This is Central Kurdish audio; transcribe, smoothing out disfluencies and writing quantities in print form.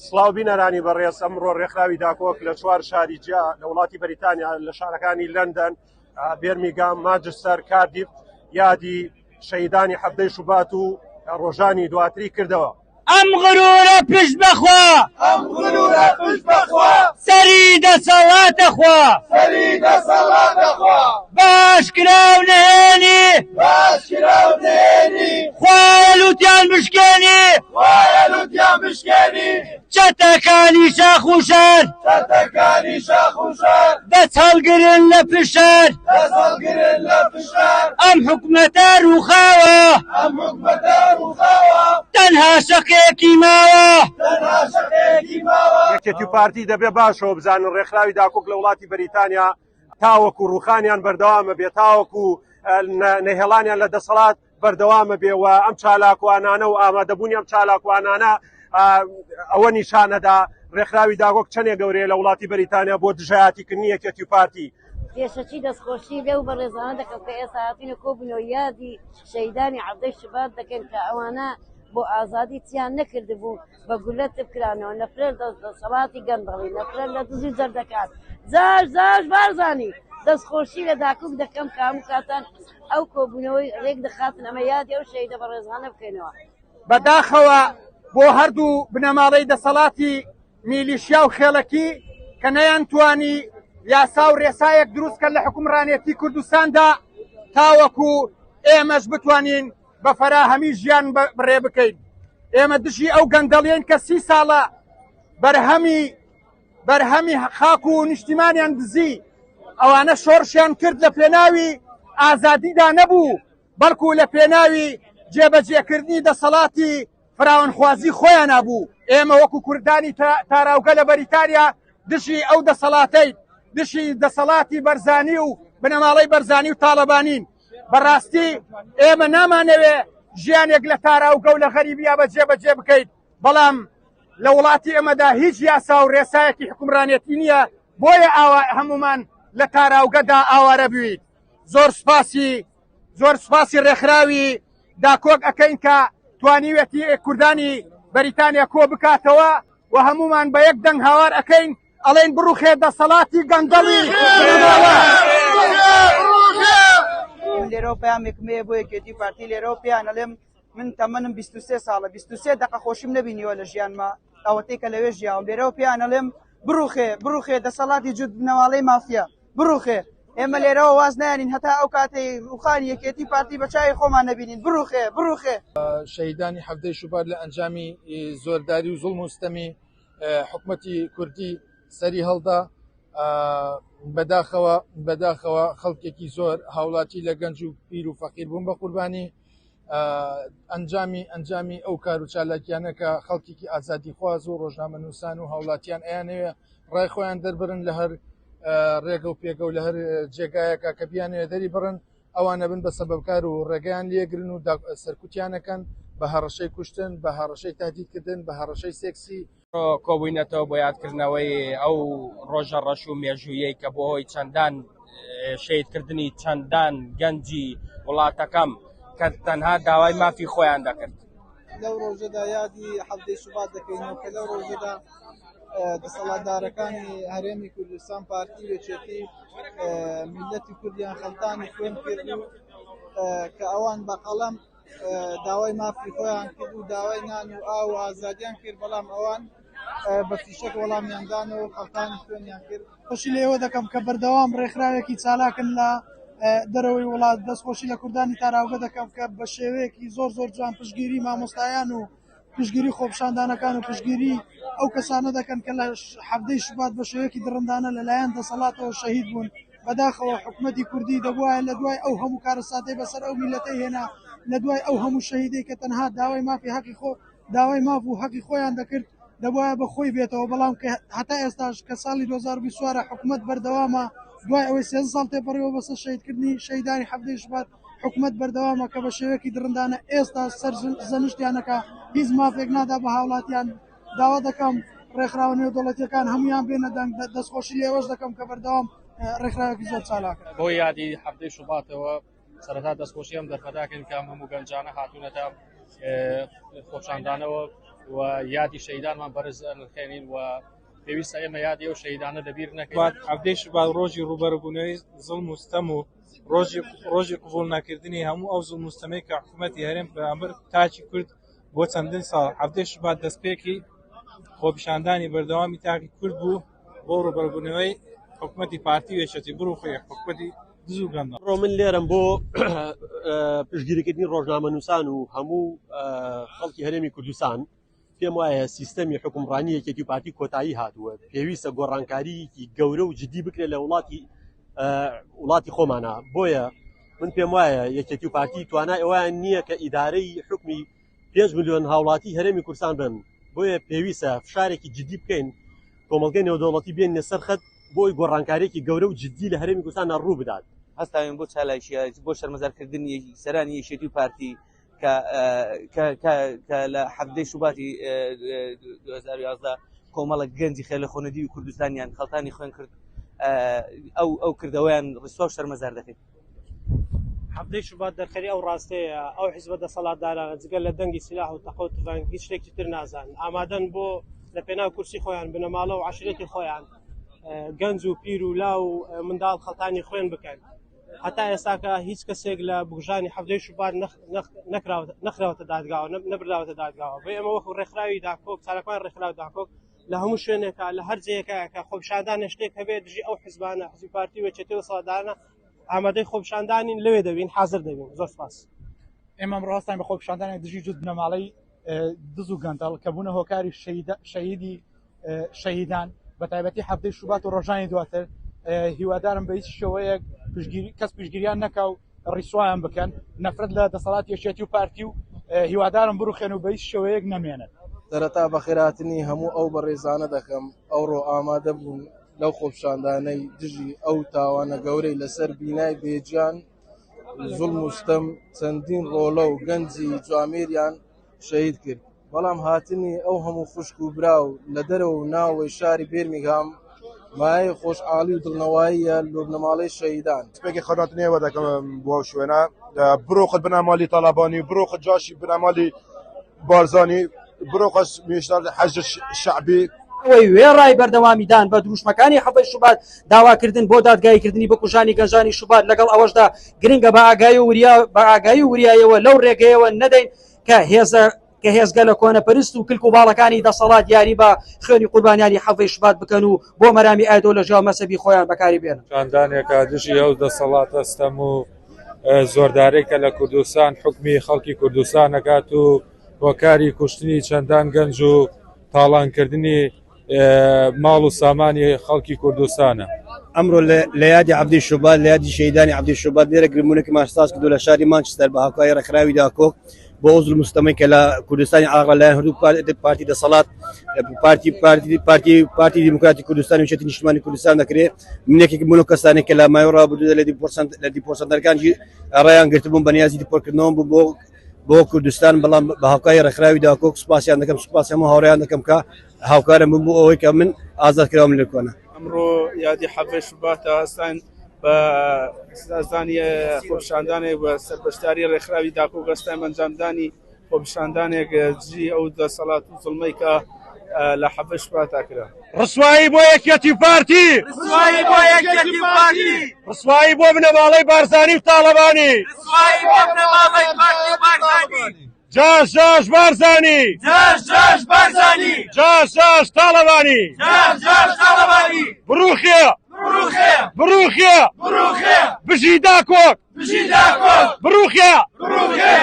سڵاو بینەرانی بەڕێز ئەمڕۆ ڕێکخراوی داکۆک لە 4 شاری جیا لە وڵاتی بەریتانیا لە شارەکانی لەندەن، بێرمیگام، مانچستەر، کاردیف یادی شەهیدانی هەفتەی شوبات و ڕۆژانی دواتری کردەوە. ئەم غرورە پشت بەخوا، ئەم غرورە پشت بەخوا، سەری دەسەڵاتە خوا، سەری دەسەڵاتە خوا، باش کراو نهێنی، باش کراو نهێنی، خوایە لوتیان بشکێنی، خوایە لوتیان بشکێنی، چەتەکانی شاخ و شار، چەتەکانی شاخ و شار، دەست هەڵگرن لە پشار، دەست هەڵگرن لە پشار، ئەم حکومەتە ڕووخاوە، ئەم حکومەتە ڕووخاوە، تەنها شەقێکی ماوە، تەنها شەقێکی ماوە. یەکێتی پارتی دەبێ باشەوە بزانن ڕێکخراوی داکۆک لە وڵاتی بەریتانیا تاوەکو ڕوخانیان بەردەوامە بێ، تاوەکو نەهێڵانیان لە دەسەڵات بەردەوامە بێ و ئەم چالاکوانانە و ئامادەبوونی ئەم چالاکوانانە ئەوە نیشانەدا ڕێکخراوی داکۆک چەندێک گەورەیە لە وڵاتی بەریتانیا بۆ دژایەتیکردنی یەکێتی پارتی. پێشەچی دەستخۆشی لێو بە ڕێزانە دەکەم کە ئێستا هاتوونە کۆبوونەوە یادی شەهیدانی هەفتەی شوبات دەکەن کە ئەوانە بۆ ئازادی چیان نەکردبوو بە گولەت بکرانەوە، نەفرەت دەسەڵاتی گەندەڵی، نەفرەت لە دزی جەردەکات. زاش بارزانی دەستخۆشی لە داکۆک دەکەم کە هەموو کاتان ئەو کۆبوونەوەی ڕێک دەخاتن ئەمە یادی ئەو شەهیدە بە ڕێزانە بکەینەوە. بەداخەوە بۆ هەردوو بنەماڵەی دەسەڵاتی میلیشیا و خێڵەکی کە نەیانتوانی یاسا و ڕێسایەک دروستکە لە حکومڕانێتی کوردستاندا تاوەکو ئێمەش بتوانین بە فەراهەمی ژیان بڕێ بکەین. ئێمە دژی ئەو گەندەڵێن کە 30 ساڵە بەرهەمی خاک و نیشتیمانیان دزی، ئەوانە شۆڕشیان کرد لە پێناوی ئازادیدا نەبوو، بەڵکو لە پێناوی جێبەجێکردنی دەسەڵاتی فراوانخوازی خۆیان نبوو. ئێمە وەکو کوردانی تاراوگە لە بەریتانیا دژی ئەو دەسەڵاتەی دشی دەسەڵاتی بەرزانی و بنەماڵەی بەرزانی و تاڵەبانین. بەڕاستی ئێمە نامانەوێ ژیانێک لە تاراوگە و لە غەریبیا بەجێ بکەیت، بەڵام لە وڵاتی ئەمەدا هیچ یاسا و ڕێسایەکی حکومڕانێتی نییە، بۆیە هەمومان لە تاراوگەدا ئاوارە بوویت. زۆر سپاسی ڕێکخراوی داکۆک ئەکەین کە توانیوێتی کوردانی بەریتانیا کۆ بکاتەوە و هەمومان بە یەک دەنگ هاوار ئەەکەین، ئەڵێن بڕوخێ دەسەڵاتی گەندەڵی. لێرەوە پامێکمەیە بۆ یەکێتی پارتی لێرەوە پێیان ئەڵێم من تەمەنم 23 ساڵە، 23 دقە خۆشیم نەبینیوە لە ژیانمە ئەوەتەی کە لەوێ ژیاوم. لێرەوە پێیان ئەڵێم بڕوخێ دەسەڵاتی جوت بنەماڵەی مافیا بڕوخێ. ئێمە لێرەوە واز نایانین هەتا ئەو کاتەی ڕوخانی یەکێتی پارتی بە چاوی خۆمان نەبینین. بڕوخێ. شەهیدانی هەفتەی شوبات لە ئەنجامی زۆرداری و زوڵم و ستەمی حکومەتی کوردی سەری هەڵدا، بەداخەوە خەڵکێکی زۆر هاوڵاتی لە گەنج و پیر و فەقیر بوون بە قوربانی ئەنجامی ئەو کار و چالاکیانە کە خەڵکێکی ئازادی خواز و ڕۆژنامە نووسان و هاوڵاتیان ئەیانەوێ ڕای خۆیان دەربرن لە هەر ڕێگە و پێگە و لە هەر جێگایەکە کە بیانوێ دەری بڕن، ئەوانە بن بە سەبەبکار و ڕێگەیان لێگرن و سەرکوتیانەکەن بە هەڕەشەی کوشتن، بە هەڕەشەی تهدیدکردن، بە هەڕەشەی سێکسی. کۆبوونەتەوە بۆ یادکردنەوەی ئەو ڕۆژە ڕەش و مێژوویەی کە بۆ هۆی چەندان شەیدکردنی چەندان گەنجی وڵاتەکەم کە تەنها داوای مافی خۆیان دەکرد. لەو ڕۆژەدا یادی هەفتەی شوبات دەکەینەوە کە لەو ڕۆژەدا دەسەڵاتدارەکانی هەرێمی کوردستان پارتی وێچێتی میلەتی کوردیان خەڵتانی خوێن کرد و کە ئەوان بە قەڵەم داوای مافی خۆیان کرد و داوای نان و ئاو و ئازادیان کرد، بەڵام ئەوان بە فیشەک وەڵامیاندانەوە خەڵتانی خوێنیان کرد. خۆشی لێوە دەکەم کە بەردەوام ڕێکخراوێکی چالاکن لە دەرەوەی وڵات دەستخۆشی لە کوردانی تاراوگە دەکەم کە بە شێوەیەکی زۆر جوان پشتگیری مامۆستایان و پشتگیری خۆپشاندانەکان و پشتگیری ئەو کەسانە دەکەن کە لە هەفتەی شوبات بە شێوەیەکی دڕندانە لەلایەن دەسەڵاتەوە شەهید بوون. بەداخەوە حکومەتی کوردی دەبوایە لە دوای ئەو هەموو کارەساتەی بەسەر ئەو میلەتەی هێنا، لە دوای ئەو هەموو شەهیدەی کە تەنها داوای ماف و حەقی خۆیان دەکرد، دەبوایە بە خۆی بێتەوە، بەڵام کە هەتا ئێستاش کە ساڵی 2024 حکومەت بەردەوامە دوای ئەوەی 13 ساڵ تێپەڕیەوە بەسەر شەهیدکردنی شەهیدانی هەفتەی شوبات حکومەت بەردەوامە کە بە شێوەیەکی دڕندانە ئێستا سەر زەنشتیانەکە هیچ مافێک نادا بە هاوڵاتیان. داوا دەکەم ڕێکخراوە نێودەوڵەتیەکان هەمویان بێنە دەنگ، دەستخۆشی لێوەش دەکەم کە بەردەوام ڕێکخراوێکی زۆر چالاکە. بۆ یادی هەفتەی شوباتەوە سەرەتا دەستخۆشی ئەم دەرفەداکەین کە ئەم هەموو گەنجانە هاتوونەتە خۆپشاندانەوە و یادی شەهیدانمان بەرز نخێنین و پێویستە ئێمە یادی ئەو شەهیدانە لەبیر نەکەین. عەبدەی شوبات ڕۆژی ڕوبەربوونەوەی زوڵم و ستەم و ڕۆژی قبوڵ نەکردنی هەموو ئەو زوڵم و ستەمەی کە حکوومەتی هەرێم بەرامبەر تاچی کورد بۆ چەندین ساڵ. عەبدەی شوبات دەستپێکی خۆپیشاندانی بەردەوامی تاکی کورد بوو بۆ ڕوبەربوونەوەی حکوومەتی پارتی وێچەتی بڕوخی حکوومەتی دز و گەندە. ڕۆ من لێرم بۆ پشتگیریکردنی ڕۆژنامەنووسان و هەموو خەڵکی هەرێمی کوردستان پێم وایە سیستەمی حکومڕانی یەکێتی و پارتی کۆتایی هاتووە پێویستە گۆڕانکاریکی گەورە و جدی بکرێت لە وڵاتی خۆمانە. بۆیە من پێم وایە یەکێتی و پارتی توانای ئەویان نییە کە ئیدارەی حکمی 5 ملیۆن هاوڵاتی هەرێمی کوردستان بن. بۆیە پێویستە فشارێکی جدی بکەین کۆمەڵگەی نێودەوڵەتی بێنە سەر خەت بۆی گۆڕانکاریێکی گەورە و جدی لە هەرێمی کوردستان ڕوو بدات. هەستاوین بۆ چالایشیە بۆ شەرمەزارکردنی سەرانی یەکێتی و پارتی کە لە حەفدەی شوباتی 2011 کۆمەڵە گەنجی خێلەخۆنەدی و کوردستانیان خەڵتانی خوێن کرد ئەو کردەوەیان ڕسوا و شەرمەزار دەکەین. حەفدەی شوبات دەرخەری ئەو ڕاستەیە ئەو حیزبە دەسەڵاتدارانە جگەل لە دەنگی سلاح و تەقە و تفەنگ هیچ شتێکی تر نازان ئامادەن بۆ لە پێناو کورسی خۆیان بنەماڵە و عەشیرەتی خۆیان گەنج و پیر و لا و منداڵ خەڵتانی خوێن بکەن. هەتا ئێستاکە هیچ کەسێک لە بگوژانی حەفدەی شوبات نەخراوەتە دادگاوە نەبرداوەتە دادگاوە. بۆ ئێمە وەکو ڕێکخراوی داکۆک چارەکان ڕێکخراوی داکۆک لە هەموو شوێنێکە لە هەر جەیەکە کە خۆپیشاندانە شتێک هەبێت دژی ئەو حیزبانە حیزبی پارتی وێچەتی دەسەڵاتدارانە ئامادەی خۆپیشاندانین لەوێ دەبین حازر دەبین. زۆر سپاس. ئێمە ڕاستان بە خۆپیشاندانی دژی جوت بنەماڵەی دز و گەندەڵ کە بوونە هۆکاری شەهیدی شەهیدان بە تایبەتی حەفدەی شوبات و ڕۆژانی دواتر هیوادارم بە هیچ شێوەیەک کەس پشتگیریان نەکا و ڕیسوایان بکەن نەفرەت لە دەسەڵات یەکێتی و پارتی و هیوادارم بڕوخێن و بە هیچ شێوەیەک نەمێنن. سەرەتا بەخێراتنی هەموو ئەو بەڕێزانە دەکەم ئەوڕۆ ئامادە بوون لەو خۆپیشاندانەی دژی ئەو تاوانە گەورەی لەسەر بینای بێجیان زوڵم و ستەم چەندین ڕۆڵە و گەنجی جوامێریان شەهید کرد. بەڵام هاتنی ئەو هەموو خوشک و براو لە دەرەوە و ناوەی شاری بێرمیگام مایە خۆشحاڵی و دڵنەواییە لە بنەماڵەی شەهیدان. سپێکی خەراتنێوە دەکەم بۆ شوێنە بڕۆخت بنەماڵی تاڵابانی بڕۆخت جاشی بنەماڵی بارزانی بڕۆخەش میشتار حەج شعبی ئەوەی وێڕای بەردەوامیدان بە دروشمەکانی حەفدەی شوبات داواکردن بۆ دادگایکردنی بە کوژانی گەنجانی شوبات لەگەڵ ئەوەشدا گرنگە بە ئاگایی و وریایەوە لەو ڕێگەیەوە نەدەین کە هێزگە لە کۆنەپەرست و کلک و باڵەکانی دەسەڵات یاری بە خوێنی قوربانیانی حەفدەی شوبات بکەن و بۆ مەرامی ئایدۆ لە ژێر مەسەبی خۆیان بەکاری بێنن. شاندانێکە دژی ئەو دەسەڵاتە ستەم و زۆردارێکە لە کوردستان حکمی خەڵکی کوردستان نەکات و هۆکاری کوشتنی چەندان گەنج و تاڵانکردنی ماڵ و سامانی خەڵکی کوردستانە. ئەمڕۆ لە یادی عەبدەی شوبات لە یادی شەهیدانی عەبدەی شوبات لێرە گرمبوونێکی ماشتاس کردو لە شاری مانچستەر بە هاوکاری ڕێکخراوی داکۆک بۆ ئەو زوڵم و ستەمەی کە لە کوردستانی عێراق لەلایەن هەردوو پارتی دەسەڵات پارتی دیموکراتی کوردستان و یەکێتی نیشتیمانی کوردستان دەکرێت منێکێکی بوون و کەسانێک کە لە مایۆ ڕابردوودا لە دیپۆرسەنتەرەکانجی ڕایان گرتبوون بە نیازی دیپۆرکردنەوە بوو بۆ کوردستان. بەڵام بە هاوکاری ڕێکخراوی داکۆک سوپاسیان دەکەم سوپاس هەموو هاوڕێیان دەکەم کە هاوکارم بوو بۆ ئەوەی کە من ئازاد کراوم لە کۆنە. ئەمڕۆ یادی حەفدەی شوباتە هەستان بە سازانی خۆپیشاندانێک بە سەربەشداری ڕێکخراوی داکۆک هەستان ئەنجامدانی خۆپیشاندانێک جی ئەو دەسەڵات و زوڵمەی کە لە حەفدەی شوباتا کرا. ڕسوایی بۆ یەکێتی پارتی، ڕسوایی بۆ یەکێتی پارتی، ڕسوایی بۆ بنەماڵەی بارزانی و تاڵەبانی، ڕسوایی بۆ بنەماڵەی پارتی و بارزانی، جاش جاش بارزانی، جاش جاش بارزانی، جاش جاش تاڵەبانی، جاش جاش تاڵەبانی، بڕوخێ بڕوخێ بڕوخێ بڕوخێ بژی داکۆک بژی داکۆک بڕوخێ بڕوخێ